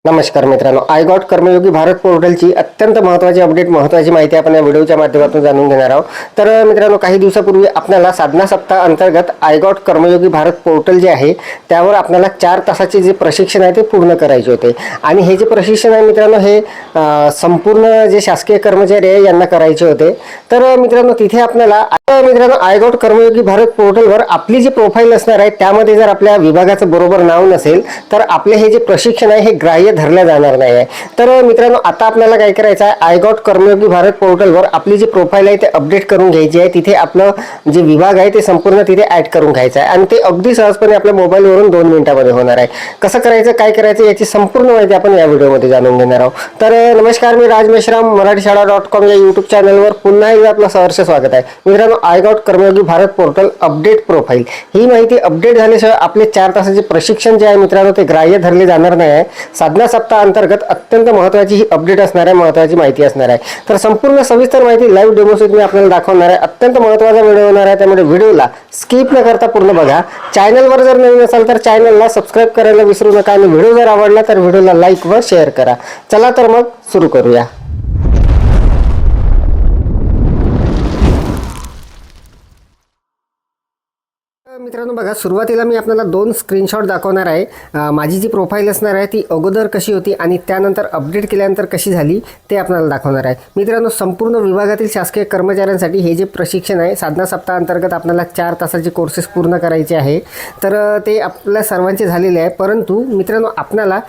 नमस्कार मित्रांनो, I got Karmayogi Bharat पोर्टलची अत्यंत महत्त्वाची अपडेट, महत्त्वाची माहिती आपण या व्हिडिओच्या माध्यमातून जाणून घेणार आहोत। तर मित्रांनो, काही दिवसापूर्वी आपल्याला साधना सप्ताह अंतर्गत I got Karmayogi Bharat portal जे आहे त्यावर आपल्याला 4 तासाचे जे प्रशिक्षण आहे ते पूर्ण करायचे होते आणि हे जे प्रशिक्षण आहे मित्रांनो हे संपूर्ण जे शासकीय कर्मचारी आहे यांना करायचे होते। तर मित्रांनो, तिथे आपल्याला आय गॉट कर्मयोगी भारत पोर्टलवर आपली जी प्रोफाईल असणार आहे त्यामध्ये जर आपल्या विभागाचं बरोबर नाव नसेल तर आपले हे जे प्रशिक्षण आहे हे ग्राह्य धरले जाणार नाही आहे। तर मित्रांनो, आता आपल्याला काय करायचं आहे, आय गॉट कर्मयोगी भारत पोर्टलवर आपली जी प्रोफाईल आहे ते अपडेट करून घ्यायची आहे। तिथे आपलं जे विभाग आहे ते संपूर्ण तिथे ऍड करून घ्यायचं आहे आणि ते अगदी सहजपणे आपल्या मोबाईलवरून 2 मिनिटांमध्ये होणार आहे। कसं करायचं, काय करायचं याची संपूर्ण माहिती आपण या व्हिडिओमध्ये जाणून घेणार आहोत। तर नमस्कार, मी राज मेश्राम, मराठीशाळा.com या यूट्यूब चॅनलवर पुन्हा एकदा आपलं सहर्ष स्वागत आहे। मित्रांनो, I got Karmayogi Bharat portal update profile ही माहिती अपडेट झाल्याशिवाय आपले 4 तासाचे प्रशिक्षण जे आहे मित्रांनो ते ग्राह्य धरले जाणार नाही आहे। साधना सप्ताह अंतर्गत अत्यंत महत्त्वाची ही अपडेट असणार आहे, महत्त्वाची माहिती असणार आहे। तर संपूर्ण सविस्तर माहिती लाईव्ह डेमोसहित मी आपल्याला दाखवणार आहे। अत्यंत महत्त्वाचा व्हिडिओ होणार आहे, त्यामुळे व्हिडिओला स्किप न करता पूर्ण बघा। चॅनलवर जर नवीन असाल तर चॅनलला सबस्क्राइब करायला विसरू नका आणि व्हिडिओ जर आवडला तर व्हिडिओला लाईक व शेअर करा। चला तर मग सुरू करूया। मित्रांनो बघा, सुरुवातीला मी आपल्याला 2 स्क्रीनशॉट दाखवणार आहे। माझी जी प्रोफाईल असणार आहे ती अगोदर कशी होती आणि त्यानंतर अपडेट केल्यानंतर कशी झाली ते आपल्याला दाखवणार आहे। मित्रांनो, संपूर्ण विभागातील शासकीय कर्मचाऱ्यांसाठी हे जे प्रशिक्षण आहे साधना सप्ताह अंतर्गत आपल्याला 4 तासाचे कोर्सेस पूर्ण करायचे आहे। तर ते आपल्या सर्वांचे झालेले आहे, परंतु मित्रांनो आपल्याला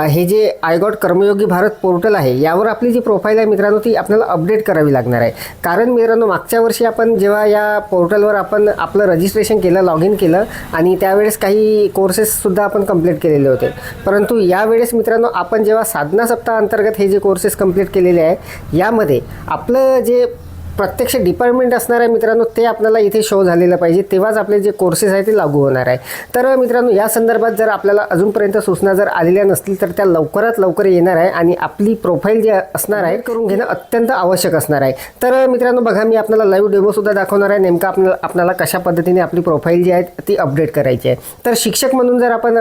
हे जे I got Karmayogi Bharat portal आहे यावर आपली जी प्रोफाईल आहे मित्रांनो ती आपल्याला अपडेट करावी लागणार आहे। कारण मित्रांनो, मागच्या वर्षी आपण जेव्हा या पोर्टलवर आपण आपलं रजिस्ट्रेशन केलं, लॉग इन केलं आणि त्यावेळेस काही कोर्सेससुद्धा आपण कंप्लीट केलेले होते, परंतु यावेळेस मित्रांनो आपण जेव्हा साधना सप्ताह अंतर्गत हे जे कोर्सेस कंप्लीट केलेले आहे यामध्ये आपलं जे प्रत्यक्ष डिपार्टमेंट असणार आहे मित्रांनो ते आपल्याला इथे शो झालेलं पाहिजे, तेव्हाच आपले जे कोर्सेस आहे ते लागू होणार आहे। तर मित्रांनो, या संदर्भात जर आपल्याला अजूनपर्यंत सूचना जर आलेल्या नसतील तर त्या लवकरात लवकर येणार आहे आणि आपली प्रोफाईल जी असणार आहे करून घेणं अत्यंत आवश्यक असणार आहे। तर मित्रांनो बघा, मी आपल्याला लाईव्ह डेमोसुद्धा दाखवणार आहे नेमका आपल्याला कशा पद्धतीने आपली प्रोफाईल जी आहे ती अपडेट करायची आहे। तर शिक्षक म्हणून जर आपण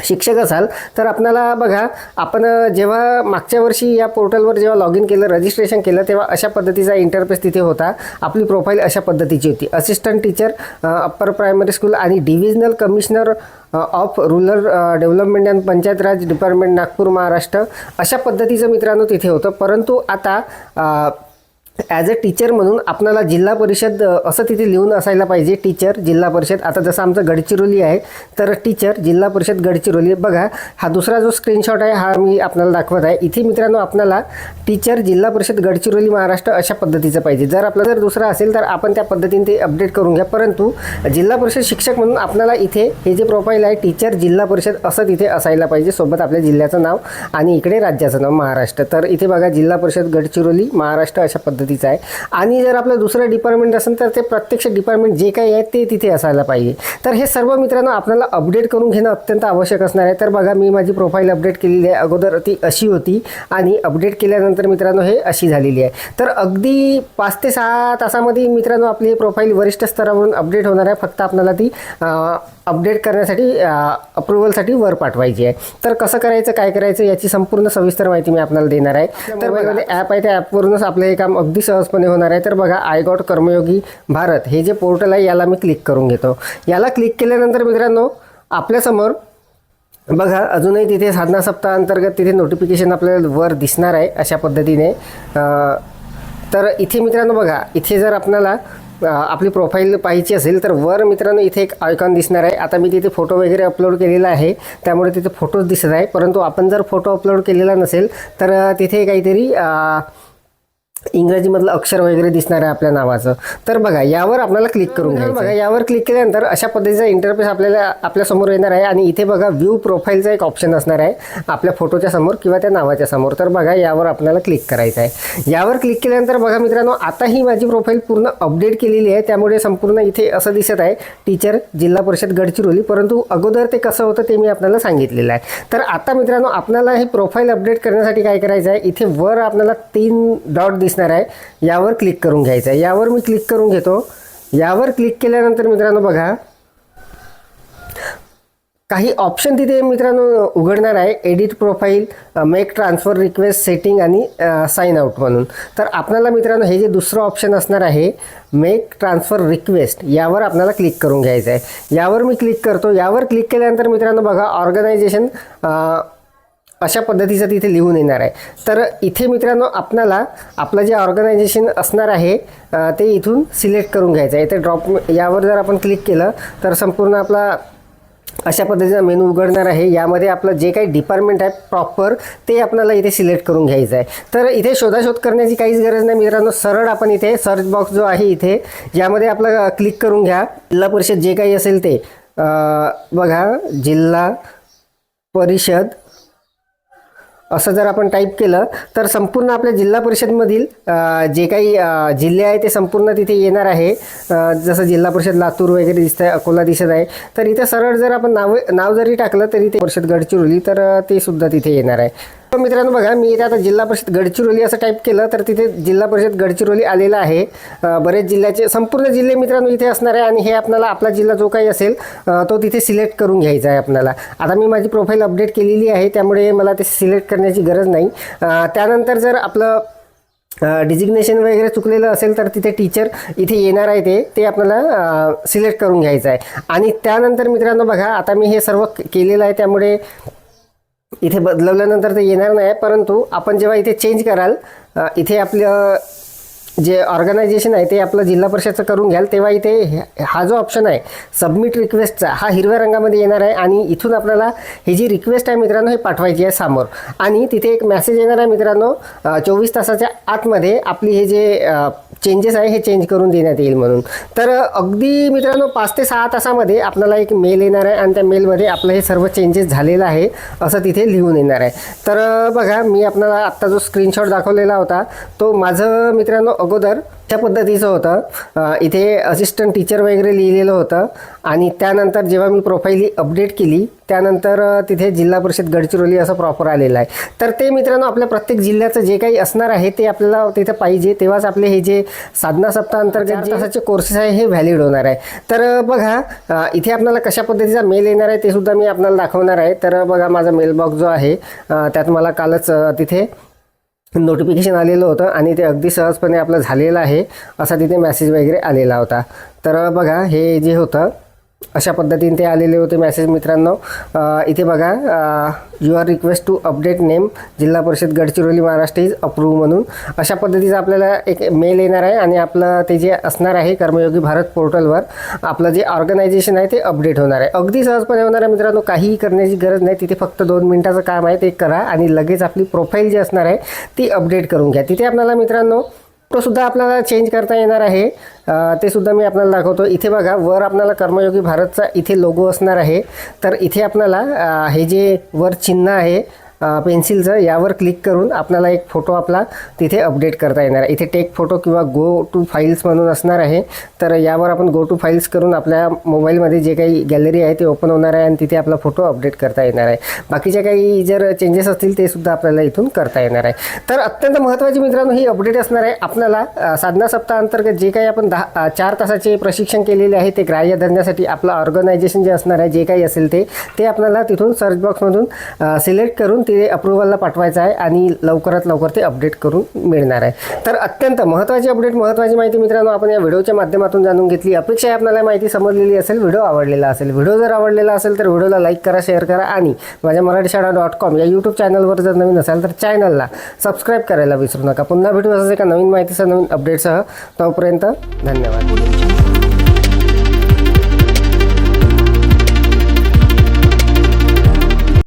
शिक्षक असाल तर आपल्याला बघा, आपण जेव्हा मागच्या वर्षी या पोर्टलवर जेव्हा लॉग इन केलं, रजिस्ट्रेशन केलं, तेव्हा अशा पद्धतीचा इंटरफेस तिथे होता। आपली प्रोफाईल अशा पद्धतीची होती, assistant teacher upper primary school आणि divisional commissioner of rural development and Panchayat Raj department Nagpur Maharashtra अशा पद्धतीचं मित्रांनो तिथे होतं। परंतु आता ॲज अ टीचर म्हणून आपल्याला जिल्हा परिषद असं तिथे लिहून असायला पाहिजे, टीचर जिल्हा परिषद। आता जसं आमचं गडचिरोली आहे तर टीचर जिल्हा परिषद गडचिरोली। बघा, हा दुसरा जो स्क्रीनशॉट आहे हा मी आपल्याला दाखवत आहे। इथे मित्रांनो आपल्याला टीचर जिल्हा परिषद गडचिरोली महाराष्ट्र अशा पद्धतीचं पाहिजे। जर आपलं जर दुसरा असेल तर आपण त्या पद्धतीने ते अपडेट करून घ्या, परंतु जिल्हा परिषद शिक्षक म्हणून आपल्याला इथे हे जे प्रोफाईल आहे टीचर जिल्हा परिषद असं तिथे असायला पाहिजे, सोबत आपल्या जिल्ह्याचं नाव आणि इकडे राज्याचं नाव महाराष्ट्र। तर इथे बघा, जिल्हा परिषद गडचिरोली महाराष्ट्र अशा पद्धतीचं आहे। आणि जर आपलं दुसरं डिपार्टमेंट असेल तर ते प्रत्यक्ष डिपार्टमेंट जे काही आहे ते तिथे असायला पाहिजे। तर हे सर्व मित्रांनो आपल्याला अपडेट करून घेणं अत्यंत आवश्यक असणार आहे। तर बघा, मी माझी प्रोफाईल अपडेट केलेली आहे, अगोदर ती अशी होती आणि अपडेट केल्यानंतर मित्रांनो हे अशी झालेली आहे। तर अगदी 5 ते 6 तासामध्ये मित्रांनो आपली प्रोफाईल वरिष्ठ स्तरावरून अपडेट होणार आहे। फक्त आपल्याला ती अपडेट करण्यासाठी अप्रूव्हलसाठी वर पाठवायची आहे। तर कसं करायचं, काय करायचं याची संपूर्ण सविस्तर माहिती मी आपल्याला देणार आहे। तर मोबाईलमध्ये ॲप आहे, त्या ॲपवरूनच आपलं हे काम अगदी सहजपणे होणार आहे। तर बघा, आय गॉट कर्मयोगी भारत हे जे पोर्टल आहे याला मी क्लिक करून घेतो। याला क्लिक केल्यानंतर मित्रांनो आपल्यासमोर बघा अजूनही तिथे साधना सप्ताह अंतर्गत तिथे नोटिफिकेशन आपल्याला वर दिसणार आहे अशा पद्धतीने। तर इथे मित्रांनो बघा, इथे जर आपल्याला आपली प्रोफाईल पाहायची असेल तर वर मित्रांनो इथे एक आयकॉन दिसणार आहे। आता मी तिथे फोटो वगैरे अपलोड केलेला आहे त्यामुळे तिथे फोटोज दिसत आहे, परंतु आपण जर फोटो अपलोड केलेला नसेल तर तिथे काहीतरी इंग्रजीमधलं अक्षर वगैरे दिसणार आहे आपल्या नावाचं। तर बघा, यावर आपल्याला क्लिक करून घ्यायचं। बघा, यावर क्लिक केल्यानंतर अशा पद्धतीचा इंटरफेस आपल्यासमोर येणार आहे आणि इथे बघा व्ह्यू प्रोफाईलचा एक ऑप्शन असणार आहे आपल्या फोटोच्या समोर किंवा त्या नावाच्या समोर। तर बघा, यावर आपल्याला क्लिक करायचं आहे। यावर क्लिक केल्यानंतर बघा मित्रांनो, आता ही माझी प्रोफाईल पूर्ण अपडेट केलेली आहे, त्यामुळे संपूर्ण इथे असं दिसत आहे टीचर जिल्हा परिषद गडचिरोली, परंतु अगोदर ते कसं होतं ते मी आपल्याला सांगितलेलं आहे। तर आता मित्रांनो आपल्याला ही प्रोफाईल अपडेट करण्यासाठी काय करायचं आहे, इथे वर आपल्याला 3 डॉट दिसणार आहे, यावर क्लिक करून घ्यायचं आहे। यावर मी क्लिक करून घेतो। यावर क्लिक केल्यानंतर मित्रांनो बघा, काही ऑप्शन तिथे मित्रांनो उघडणार आहे, edit profile, make transfer request, setting आणि साइन आउट म्हणून. तर आपल्याला मित्रांनो हे जे दुसरं ऑप्शन असणार आहे मेक ट्रान्सफर रिक्वेस्ट, यावर आपल्याला क्लिक करून घ्यायचं आहे. यावर मी क्लिक करतो. यावर क्लिक केल्यानंतर मित्रांनो बघा ऑर्गनायझेशन अशा पद्धतीचं तिथे लिहून येणार आहे. तर इथे मित्रांनो आपल्याला आपलं जे ऑर्गनायझेशन असणार आहे ते इथून सिलेक्ट करून घ्यायचं आहे. इथे यावर जर आपण क्लिक केलं तर संपूर्ण आपला अशा पद्धतीचा मेनू उघडणार आहे. यामध्ये आपलं जे काही डिपार्टमेंट आहे प्रॉपर ते आपल्याला इथे सिलेक्ट करून घ्यायचं आहे. तर इथे शोधाशोध करण्याची काहीच गरज नाही मित्रांनो. सरळ आपण इथे सर्च बॉक्स जो आहे इथे यामध्ये आपलं क्लिक करून घ्या. जिल्हा परिषद जे काही असेल ते बघा, जिल्हा परिषद असं जर आपण टाईप केलं तर संपूर्ण आपल्या जिल्हा परिषदमधील जे काही जिल्हे आहे ते संपूर्ण तिथे येणार आहे. जसं जिल्हा परिषद लातूर वगैरे दिसत आहे, अकोला दिसत आहे. तर इथे सरळ जर आपण नाव जरी टाकलं तरी ते परिषद गडचिरोली तर ते सुद्धा तिथे येणार आहे. तर मित्रांनो बघा, मी इथे आता जिल्हा परिषद गडचिरोली असं टाईप केलं तर तिथे जिल्हा परिषद गडचिरोली आलेला आहे. बरेच जिल्ह्याचे संपूर्ण जिल्हे मित्रांनो इथे असणार आहे आणि हे आपल्याला आपला जिल्हा जो काही असेल तो तिथे सिलेक्ट करून घ्यायचा आहे आपल्याला. आता मी माझी प्रोफाईल अपडेट केलेली आहे त्यामुळे मला ते सिलेक्ट करण्याची गरज नाही. त्यानंतर जर आपलं डिजिग्नेशन वगैरे चुकलेलं असेल तर तिथे टीचर इथे येणार आहे ते आपल्याला सिलेक्ट करून घ्यायचं आहे. आणि त्यानंतर मित्रांनो बघा, आता मी हे सर्व केलेलं आहे त्यामुळे इथे बदलवल्यानंतर ते येणार नाही. परंतु आपण जेव्हा इथे चेंज कराल, इथे आपलं जे ऑर्गनायझेशन आहे ते आपलं जिल्हा परिषदचं करून घ्याल तेव्हा इथे हा जो ऑप्शन आहे सबमिट रिक्वेस्टचा हा हिरव्या रंगामध्ये येणार आहे. आणि इथून आपल्याला ही जी रिक्वेस्ट आहे मित्रांनो ही पाठवायची आहे समोर. आणि तिथे एक मेसेज येणार आहे मित्रांनो 24 तासाच्या आतमध्ये आपली हे जे चेंजेस आहे हे चेंज करून देण्यात येईल म्हणून. तर अगदी मित्रांनो 5 ते 6 तासामध्ये आपल्याला एक मेल येणार आहे आणि त्या मेलमध्ये आपलं हे सर्व चेंजेस झालेलं आहे असं तिथे लिहून येणार आहे. तर बघा, मी आपल्याला आत्ता जो स्क्रीनशॉट दाखवलेला होता तो माझं मित्रांनो अगोदर त्या पद्धतीचं होतं. इथे असिस्टंट टीचर वगैरे लिहिलेलं होतं आणि त्यानंतर जेव्हा मी प्रोफाईल अपडेट केली त्यानंतर तिथे जिल्हा परिषद गडचिरोली असं प्रॉपर आलेलं आहे. तर ते मित्रांनो आपल्या प्रत्येक जिल्ह्याचं जे काही असणार आहे ते आपल्याला तिथे पाहिजे, तेव्हाच आपले हे जे साधना सप्ताह अंतर्गत जे तासाचे कोर्सेस आहे हे व्हॅलिड होणार आहे. तर बघा, इथे आपल्याला कशा पद्धतीचा मेल येणार आहे ते सुद्धा मी आपल्याला दाखवणार आहे. तर बघा, माझा मेल बॉक्स जो आहे त्यात मला कालच तिथे नोटिफिकेशन आलेलं होतं आणि ते अगदी सहजपणे आपलं झालेलं आहे असा तिथे मेसेज वगैरे आलेला होता. तर बघा, हे जे होतं अशा पद्धतीने ते आलेले होते मेसेज मित्रांनो. इथे बघा, your request to update name Zilla Parishad Gadchiroli Maharashtra is approve म्हणून अशा पद्धतीचा आपल्याला एक मेल येणार आहे. आणि आपलं ते जे असणार आहे कर्मयोगी भारत पोर्टलवर आपलं जे ऑर्गनायझेशन आहे ते अपडेट होणार आहे. अगदी सहजपणे होणार आहे मित्रांनो, काहीही करण्याची गरज नाही. तिथे फक्त 2 मिनिटाचं काम आहे, ते करा आणि लगेच आपली प्रोफाईल जी असणार आहे ती अपडेट करून घ्या. तिथे आपल्याला मित्रांनो फोटोसुद्धा आपल्याला चेंज करता येणार आहे, ते सुद्धा मी आपल्याला दाखवतो. इथे बघा, वर आपल्याला कर्मयोगी भारतचा इथे लोगो असणार आहे. तर इथे आपल्याला हे जे वर चिन्ह आहे पेन्सिलचं यावर क्लिक करून आपल्याला एक फोटो आपला तिथे अपडेट करता येणार आहे. इथे टेक फोटो किंवा गो टू फाईल्स म्हणून असणार आहे. तर यावर आपण गो टू फाईल्स करून आपल्या मोबाईलमध्ये जे काही गॅलरी आहे ते ओपन होणार आहे आणि तिथे आपला फोटो अपडेट करता येणार आहे. बाकीच्या काही जर चेंजेस असतील ते सुद्धा आपल्याला इथून करता येणार आहे. तर अत्यंत महत्त्वाची मित्रांनो ही अपडेट असणार आहे. आपल्याला साधना सप्ताह अंतर्गत जे काही आपण 4 तासाचे प्रशिक्षण केलेले आहे ते ग्राह्य धरण्यासाठी आपलं ऑर्गनायझेशन जे असणार आहे जे काही असेल ते आपल्याला तिथून सर्च बॉक्समधून सिलेक्ट करून ते अप्रूव्हलला पाठवायचं आहे आणि लवकरात लवकर ते अपडेट करून मिळणार आहे. तर अत्यंत महत्त्वाची अपडेट, महत्त्वाची माहिती मित्रांनो आपण या व्हिडिओच्या माध्यमातून जाणून घेतली. अपेक्षा आहे आपल्याला माहिती समजलेली असेल, व्हिडिओ आवडलेला असेल. व्हिडिओ जर आवडलेला असेल तर व्हिडिओला लाईक करा, शेअर करा आणि माझ्या मराठीशाळा.com या यूट्यूब चॅनलवर जर नवीन असाल तर चॅनलला सबस्क्राईब करायला विसरू नका. पुन्हा भेटू असंच एका नवीन माहितीसह, नवीन अपडेटसह. तोपर्यंत धन्यवाद.